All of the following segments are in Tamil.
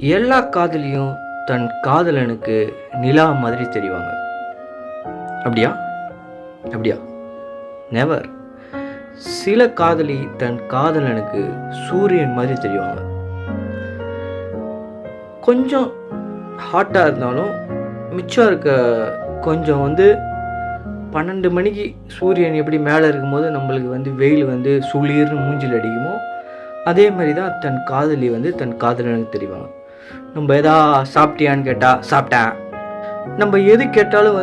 எல்லா காதலியும் தன் காதலனுக்கு நிலா மாதிரி தெரிவாங்க. அப்படியா? அப்படியா? நெவர். சில காதலி தன் காதலனுக்கு சூரியன் மாதிரி தெரிவாங்க. கொஞ்சம் ஹாட்டாக இருந்தாலும் மிச்சம் இருக்க கொஞ்சம் 12 மணிக்கு சூரியன் எப்படி மேலே இருக்கும்போது நம்மளுக்கு வெயில் சுளீர்னு மூஞ்சில் அடிக்குமோ, அதே மாதிரி தான் தன் காதலி தன் காதலனுக்கு தெரிவாங்க. நம்ம எதா சாப்பிட்டியான்னு கேட்டால் சாப்பிட்டேன். நம்ம எது கேட்டாலும்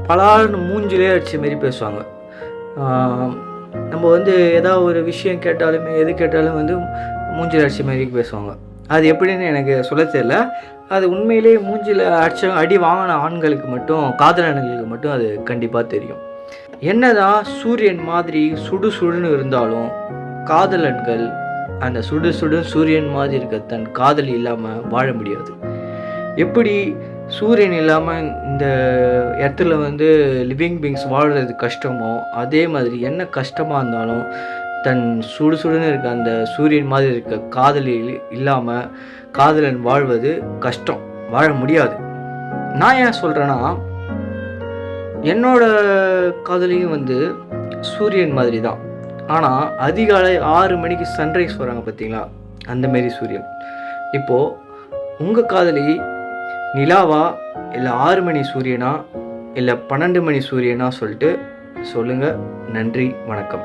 பலார்னு மூஞ்சிலே அடித்த மாரி பேசுவாங்க. நம்ம ஏதாவது ஒரு விஷயம் கேட்டாலுமே எது கேட்டாலும் மூஞ்சில் அடித்த மாரி பேசுவாங்க. அது எப்படின்னு எனக்கு சொல்ல தெரியல. அது உண்மையிலேயே மூஞ்சில் அடி வாங்கின ஆண்களுக்கு மட்டும், காதலனுங்களுக்கு மட்டும் அது கண்டிப்பாக தெரியும். என்னதான் சூரியன் மாதிரி சுடு சுடுன்னு இருந்தாலும் காதலன்கள் அந்த சுடு சுடு சூரியன் மாதிரி இருக்க தன் காதலி இல்லாமல் வாழ முடியாது. எப்படி சூரியன் இல்லாமல் இந்த இடத்துல லிவிங் பீங்ஸ் வாழ்கிறது கஷ்டமோ, அதே மாதிரி என்ன கஷ்டமாக இருந்தாலும் தன் சுடு சுடுன்னு இருக்க அந்த சூரியன் மாதிரி இருக்க காதலி இல்லாமல் காதலன் வாழ்வது கஷ்டம், வாழ முடியாது. நான் ஏன் சொல்கிறேன்னா, என்னோட காதலியும் சூரியன் மாதிரி தான். ஆனால் அதிகாலை 6 மணிக்கு சன்ரைஸ் வராங்க பார்த்தீங்களா, அந்தமாரி சூரியன். இப்போது உங்கள் காதலி நிலாவா, இல்லை 6 மணி சூரியனா, இல்லை 12 மணி சூரியனா சொல்லிட்டு சொல்லுங்கள். நன்றி, வணக்கம்.